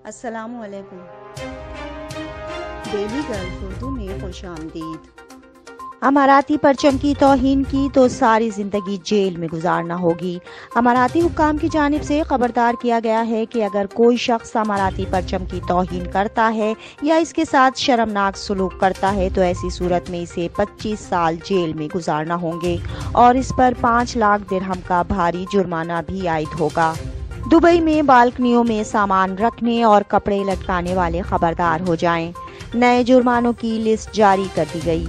السلام علیکم۔ Daily golf Urdu میں خوش آمدید۔ اماراتی پرچم کی توہین کی تو ساری زندگی جیل میں گزارنا ہوگی۔ اماراتی حکام کی جانب سے خبردار کیا گیا ہے کہ اگر کوئی شخص اماراتی پرچم کی توہین کرتا ہے یا اس کے ساتھ شرمناک سلوک کرتا ہے تو ایسی صورت میں اسے 25 سال جیل میں گزارنا ہوں گے اور اس پر 5 لاکھ درہم کا بھاری جرمانہ بھی عائد ہوگا۔ دبئی میں بالکنیوں میں سامان رکھنے اور کپڑے لٹکانے والے خبردار ہو جائیں۔ نئے جرمانوں کی لسٹ جاری کر دی گئی۔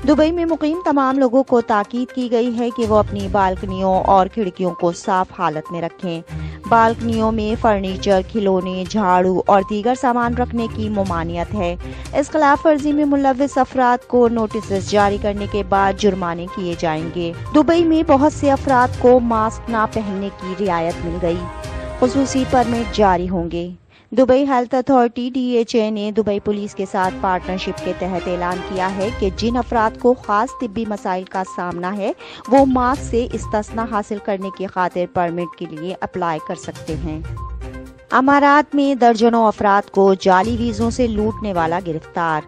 دبئی میں مقیم تمام لوگوں کو تاکید کی گئی ہے کہ وہ اپنی بالکنیوں اور کھڑکیوں کو صاف حالت میں رکھیں۔ بالکنیوں میں فرنیچر، کھلونے، جھاڑو اور دیگر سامان رکھنے کی ممانعت ہے۔ اس خلاف ورزی میں ملوث افراد کو نوٹسز جاری کرنے کے بعد جرمانے کیے جائیں گے۔ دبئی میں بہت سے افراد کو ماسک نہ پہننے کی رعایت مل گئی۔ خصوصی پرمٹ جاری ہوں گے۔ دبئی ہیلتھ اتھارٹی DHA نے دبئی پولیس کے ساتھ پارٹنرشپ کے تحت اعلان کیا ہے کہ جن افراد کو خاص طبی مسائل کا سامنا ہے وہ ماسک سے استثناء حاصل کرنے کی خاطر پرمٹ کے لیے اپلائی کر سکتے ہیں۔ امارات میں درجنوں افراد کو جعلی ویزوں سے لوٹنے والا گرفتار۔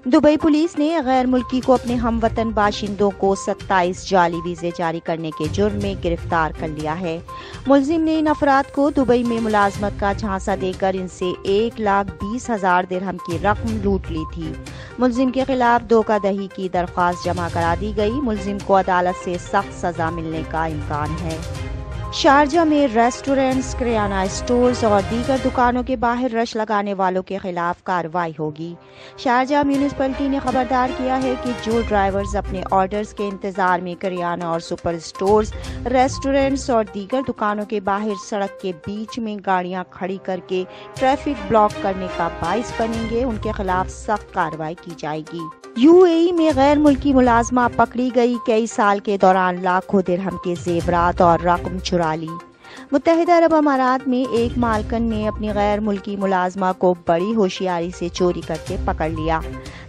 دبئی پولیس نے غیر ملکی کو اپنے ہم وطن باشندوں کو 27 جعلی ویزے جاری کرنے کے جرم میں گرفتار کر لیا ہے۔ ملزم نے ان افراد کو دبئی میں ملازمت کا جھانسا دے کر ان سے 1,20,000 درہم کی رقم لوٹ لی تھی۔ ملزم کے خلاف دھوکہ دہی کی درخواست جمع کرا دی گئی۔ ملزم کو عدالت سے سخت سزا ملنے کا امکان ہے۔ شارجہ میں ریسٹورنٹس، کریانہ اسٹورز اور دیگر دکانوں کے باہر رش لگانے والوں کے خلاف کارروائی ہوگی۔ شارجہ میونسپلٹی نے خبردار کیا ہے کہ جو ڈرائیورز اپنے آرڈرز کے انتظار میں کریانہ اور سپر اسٹورز، ریسٹورنٹس اور دیگر دکانوں کے باہر سڑک کے بیچ میں گاڑیاں کھڑی کر کے ٹریفک بلاک کرنے کا باعث بنیں گے، ان کے خلاف سخت کارروائی کی جائے گی۔ UAE میں غیر ملکی ملازمہ پکڑی گئی، کئی سال کے دوران لاکھوں درہم کے زیورات اور رقم چرا لی۔ متحدہ عرب امارات میں ایک مالکن نے اپنی غیر ملکی ملازمہ کو بڑی ہوشیاری سے چوری کرتے پکڑ لیا۔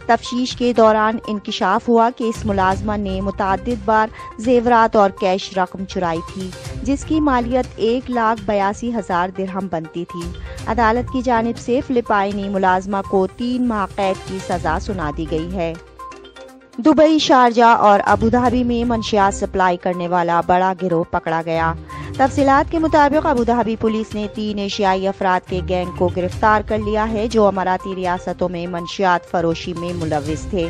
تفتیش کے دوران انکشاف ہوا کہ اس ملازمہ نے متعدد بار زیورات اور کیش رقم چرائی تھی، جس کی مالیت 1,82,000 درہم بنتی تھی۔ عدالت کی جانب سے فلپائنی ملازمہ کو 3 ماہ قید کی سزا سنا دی گئی ہے۔ دبئی، شارجہ اور ابوظہبی میں منشیات سپلائی کرنے والا بڑا گروہ پکڑا گیا۔ تفصیلات کے مطابق ابوظہبی پولیس نے 3 ایشیائی افراد کے گینگ کو گرفتار کر لیا ہے جو اماراتی ریاستوں میں منشیات فروشی میں ملوث تھے۔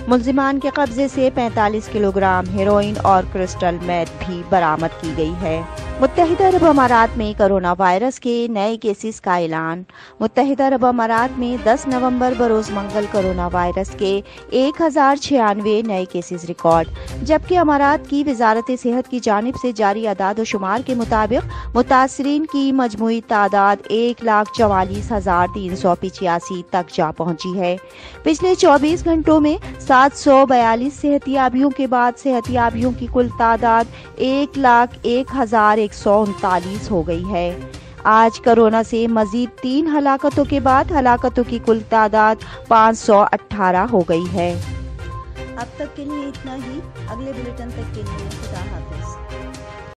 ملزمان کے قبضے سے 45 کلو گرام ہیروئن اور کرسٹل میتھ بھی برآمد کی گئی ہے۔ متحدہ عرب امارات میں کرونا وائرس کے نئے کیسز کا اعلان۔ متحدہ عرب امارات میں 10 نومبر بروز منگل کرونا وائرس کے 1096 نئے کیسز ریکارڈ، جبکہ امارات کی وزارت صحت کی جانب سے جاری اعداد و شمار کے مطابق متاثرین کی مجموعی تعداد 1,44,385 تک جا پہنچی ہے۔ پچھلے 24 گھنٹوں میں 742 صحتیابیوں کے بعد صحتیابیوں کی کل تعداد 1,01,139 ہو گئی ہے۔ آج کرونا سے مزید 3 ہلاکتوں کے بعد ہلاکتوں کی کل تعداد 518 ہو گئی ہے۔ اب تک کے لیے اتنا ہی۔ اگلے بلیٹن تک کے لیے خدا حافظ۔